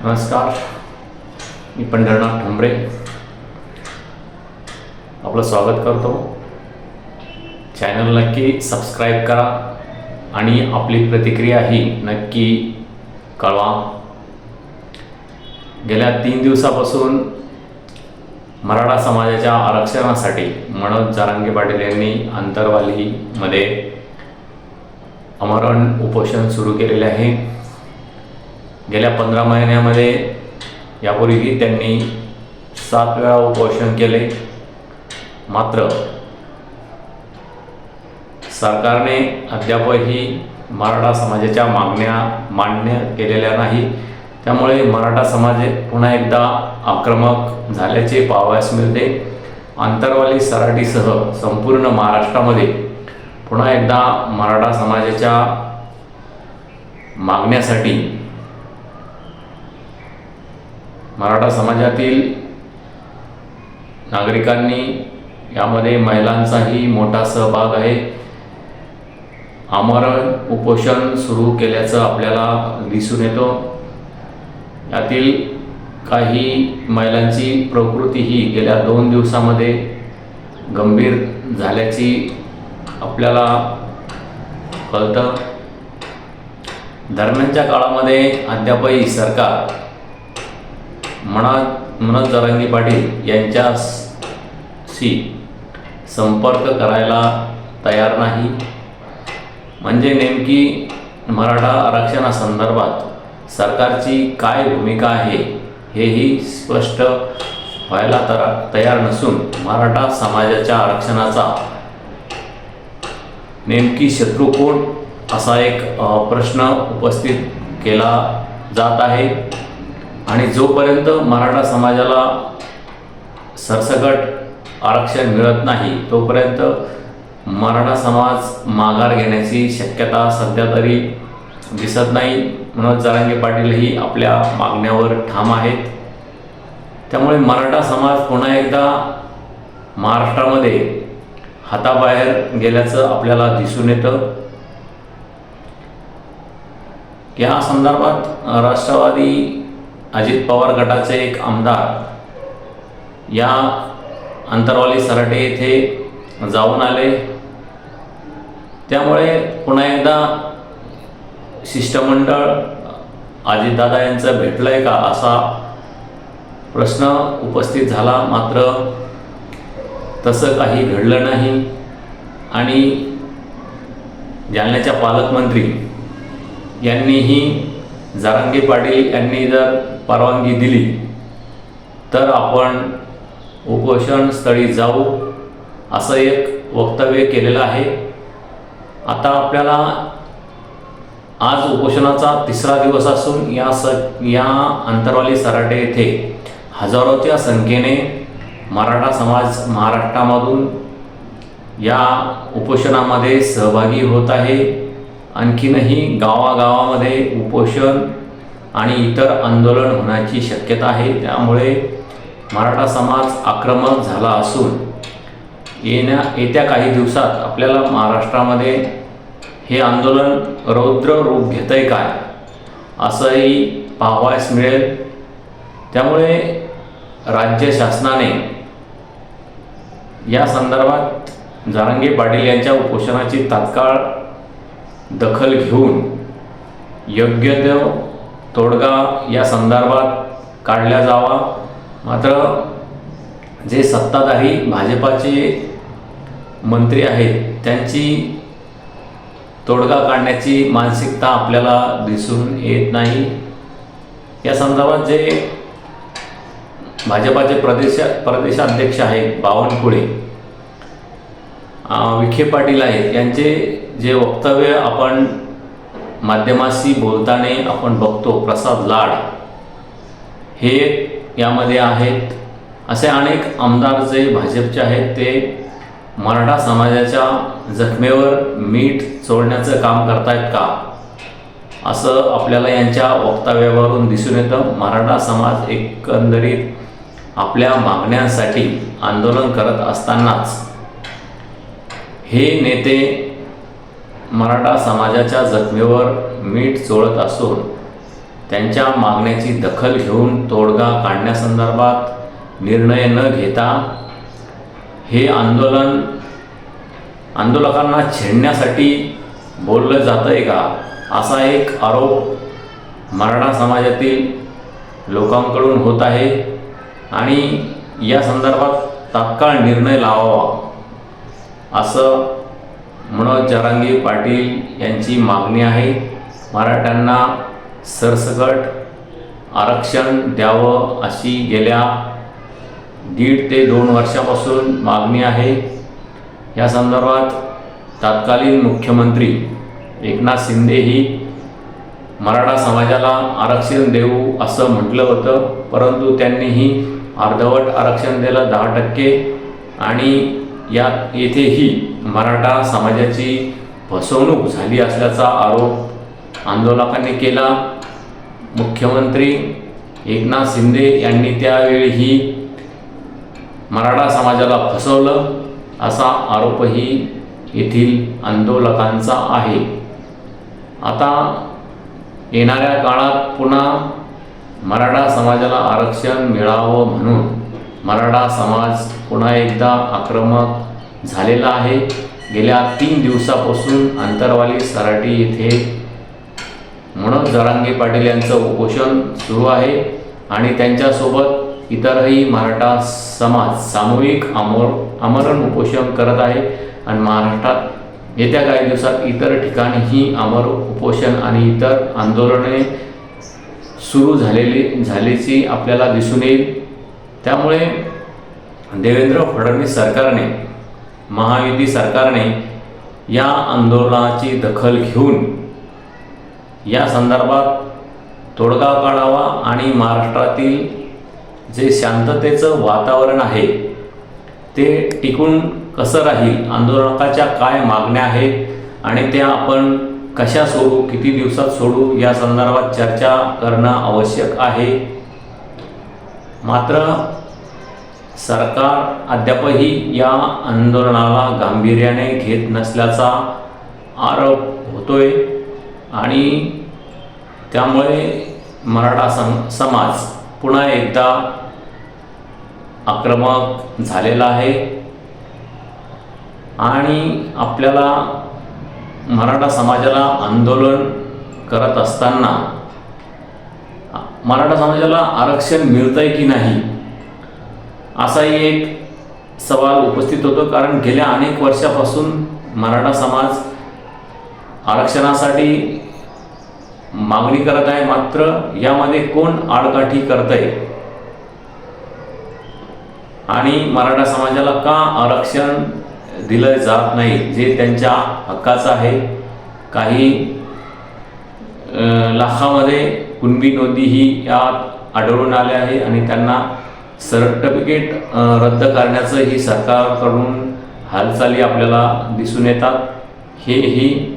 नमस्कार, मी पंढरनाथ ठोंबरे आपलं स्वागत करतो. चॅनल नक्की सबस्क्राईब करा आणि आपली प्रतिक्रियाही नक्की कळवा. गेल्या 3 दिवसापासून मराठा समाजाच्या आरक्षणासाठी मनोज जरांगे पाटील यांनी अंतरवालीमध्ये आमरण उपोषण सुरू केलेले आहे. गेल्या 15 महिन्यामध्ये यापूर्वीही त्यांनी 7 वेळा उपोषण केले, मात्र सरकारने अद्यापही मराठा समाजाच्या मागण्या मान्य केलेल्या नाही. त्यामुळे मराठा समाज पुन्हा एकदा आक्रमक झाल्याचे पाहावयास मिळते. अंतरवाली सराटीसह संपूर्ण महाराष्ट्रामध्ये पुन्हा एकदा मराठा समाजाच्या मागण्यासाठी मराठा समाजातील नागरिकांनी, यामध्ये महिलांचाही मोठा सहभाग आहे, आमरण उपोषण सुरू केल्याचं आपल्याला दिसून येतो. यातील काही महिलांची प्रकृतीही गेल्या 2 दिवसामध्ये गंभीर झाल्याची आपल्याला कळतं. दरम्यानच्या काळामध्ये अद्यापही सरकार मनोज जरांगे पाटील यांच्याशी संपर्क करायला तयार नाही. म्हणजे नेमकी मराठा आरक्षणासंदर्भात सरकारची काय भूमिका आहे हेही स्पष्ट व्हायला तयार नसून मराठा समाजाच्या आरक्षणाचा नेमकी शत्रू कोण असा एक प्रश्न उपस्थित केला जात आहे. आणि जोपर्यंत मराठा समाजाला सरसकट आरक्षण मिळत नाही तोपर्यंत मराठा समाज माघार घेण्याची शक्यता सध्या तरी दिसत नाही. मनोज जरांगे पाटीलही आपल्या मागण्यावर ठाम आहेत. त्यामुळे मराठा समाज पुन्हा एकदा महाराष्ट्रामध्ये हाताबाहेर गेल्याचं आपल्याला दिसून येतं. या संदर्भात राष्ट्रवादी अजित पवार गटाचे एक आमदार या अंतरवाली सराटे येथे जाऊन आले. त्यामुळे पुन्हा एकदा शिष्टमंडळ अजितदादा यांचं भेटलंय का असा प्रश्न उपस्थित झाला. मात्र तसं काही घडलं नाही. आणि जालन्याच्या पालकमंत्री यांनीही जरांगे पाटील यांनी जर परवानगी दिली तर आपण उपोषण स्थळी जाऊ असं एक वक्तव्य केलेलं आहे. आता आपल्याला आज उपोषणाचा 3रा दिवस असून या अंतरवाली सराटे येथे हजारोच्या संख्येने मराठा समाज महाराष्ट्रामधून या उपोषणामध्ये सहभागी होत आहे. आणखीनही गावागावामध्ये उपोषण आणि इतर आंदोलन होण्याची शक्यता आहे. त्यामुळे मराठा समाज आक्रमक झाला असून येत्या काही दिवसात आपल्याला महाराष्ट्रामध्ये हे आंदोलन रौद्र रूप घेतंय काय असंही पाहावयास मिळेल. त्यामुळे राज्य शासनाने या संदर्भात जरांगे पाटील यांच्या उपोषणाची तात्काळ दखल घेऊन योग्य तो तोडगा या संदर्भात काढला जावा. मात्र जे सत्ताधारी भाजपाचे मंत्री आहेत त्यांची तोडगा काढण्याची मानसिकता आपल्याला दिसून येत नाही. या संदर्भात जे भाजपाचे प्रदेशाध्यक्ष आहेत बावनकुळे विखे पाटील आहेत, यांचे जे वक्तव्य आपण माध्यमाशी बोलताना आपण बघतो, प्रसाद लाड हे यामध्ये आहेत. असे अनेक आमदार जे भाजपचे आहेत ते मराठा समाजाच्या जखमेवर मीठ चोळण्याचं काम करतायत का असं आपल्याला यांच्या वक्तव्यावरून दिसून येतं. मराठा समाज एकंदरीत आपल्या मागण्यांसाठी आंदोलन करत असतानाच हे नेते मराठा समाजाच्या जखमेवर मीठ चोळत असून त्यांच्या मागण्याची दखल घेऊन तोडगा काढण्यासंदर्भात निर्णय न घेता हे आंदोलकांना छेडण्यासाठी बोललं जातं आहे का, असा एक आरोप मराठा समाजातील लोकांकडून होत आहे आणि या संदर्भात तात्काळ निर्णय लावावा असं मनोज जरांगे पाटील यांची मागणी आहे. मराठ्यांना सरसकट आरक्षण द्यावं अशी गेल्या 1.5 ते 2 वर्षापासून मागणी आहे. या संदर्भात तत्कालीन मुख्यमंत्री एकनाथ शिंदेही मराठा समाजाला आरक्षण देऊ असं म्हटलं होतं, परंतु त्यांनीही अर्धवट आरक्षण दिलं 10% आणि येथेही मराठा समाजाची फसवणूक झाली असल्याचा आरोप आंदोलकांनी केला. मुख्यमंत्री एकनाथ शिंदे यांनी त्यावेळीही मराठा समाजाला फसवलं असा आरोपही येथील आंदोलकांचा आहे. आता येणाऱ्या काळात पुन्हा मराठा समाजाला आरक्षण मिळावं म्हणून मराठा समाज पुन्हा एकदा आक्रमक झालेला आहे. गेल्या 3 दिवसापासून अंतरवाली सराटी येथे मनोज जरांगे पाटील यांचं उपोषण सुरू आहे आणि त्यांच्यासोबत इतरही मराठा समाज सामूहिक आमरण उपोषण करत आहे आणि महाराष्ट्रात येत्या काही दिवसात इतर ठिकाणीही आमरण उपोषण आणि इतर आंदोलने सुरू झाल्याची आपल्याला दिसून येईल. त्यामुळे देवेंद्र फडणवीस सरकारने, महायुती सरकारने या आंदोलनाची दखल घेऊन या संदर्भात तोडगा काढावा आणि महाराष्ट्रातील जे शांततेचं वातावरण आहे ते टिकून कसं राहील, आंदोलकाच्या काय मागण्या आहेत आणि त्या आपण कशा सोडू, किती दिवसात सोडू, या संदर्भात चर्चा करणं आवश्यक आहे. मात्र सरकार अद्यापही या आंदोलनाला गांभीर्याने घेत नसल्याचा आरोप होतोय आणि त्यामुळे मराठा समाज पुन्हा एकदा आक्रमक झालेला आहे आणि आपल्याला मराठा समाजाला आंदोलन करत असताना मराठा समाजाला आरक्षण मिळतंय की नाही असाही एक सवाल उपस्थित होतो. कारण गेल्या अनेक वर्षापासून मराठा समाज आरक्षणासाठी मागणी करत आहे, मात्र यामध्ये कोण आडकाठी करत आहे आणि मराठा समाजाला का आरक्षण दिलं जात नाही जे त्यांच्या हक्काचं आहे. काही लाखामध्ये कुणबी नोंदीही यात आढळून आले आहे आणि त्यांना सर्टिफिकेट रद्द करण्याचं ही सरकारकडून हालचाली आपल्याला दिसून येतात. हेही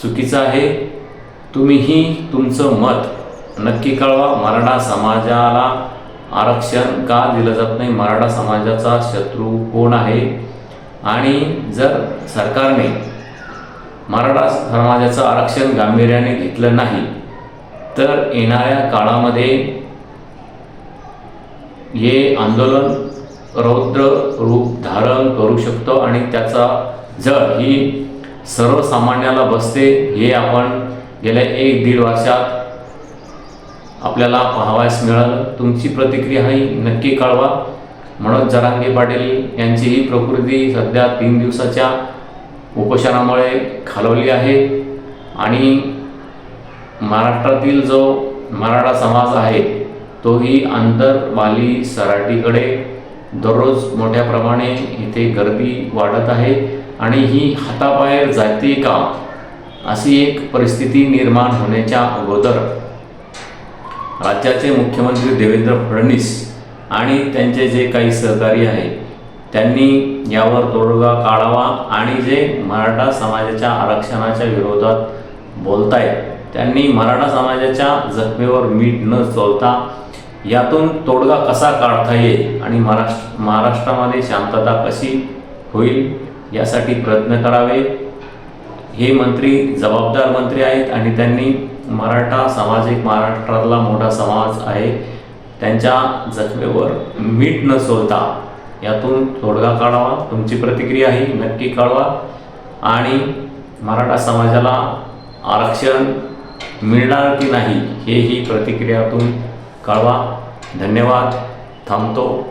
चुकीचं आहे. तुम्हीही तुमचं मत नक्की कळवा. मराठा समाजाला आरक्षण का दिलं जात नाही, मराठा समाजाचा शत्रू कोण आहे आणि जर सरकारने मराठा समाजाचं आरक्षण गांभीर्याने घेतलं नाही तर येणाऱ्या काळामध्ये हे आंदोलन रौद्र रूप धारण करू शकतो आणि त्याचा जर ही सर्वसामान्याला बसते हे आपण गेल्या 1-1.5 वर्षात आपल्याला पाहावयास मिळालं. तुमची प्रतिक्रिया ही नक्की कळवा. मनोज जरांगे पाटील यांची ही प्रकृती सध्या 3 दिवसाच्या उपोषणामुळे खालवली आहे आणि महाराष्ट्रातील जो मराठा समाज आहे तोही अंतरवाली सराटीकडे दररोज मोठ्या प्रमाणे इथे गर्दी वाढत आहे आणि ही हाताबाहेर जाते का अशी एक परिस्थिती निर्माण होण्याच्या अगोदर राज्याचे मुख्यमंत्री देवेंद्र फडणवीस आणि त्यांचे जे काही सहकारी आहेत त्यांनी यावर तोडगा काढावा आणि जे मराठा समाजाच्या आरक्षणाच्या विरोधात बोलतायत त्यांनी मराठा समाजाच्या जखमेवर मीठ न चोळता यातून तोडगा कसा काढता येईल आणि महाराष्ट्रामध्ये शांतता कशी होईल यासाठी प्रयत्न करावे. हे मंत्री जबाबदार मंत्री आहेत आणि त्यांनी मराठा समाज एक महाराष्ट्रातला मोठा समाज आहे. त्यांच्या जखमेवर मीठ न सोडता यातून तोडगा काढावा. तुमची प्रतिक्रिया ही नक्की कळवा आणि मराठा समाजाला आरक्षण मिळणार की नाही हेही प्रतिक्रियातून कळवा. धन्यवाद. थांबतो.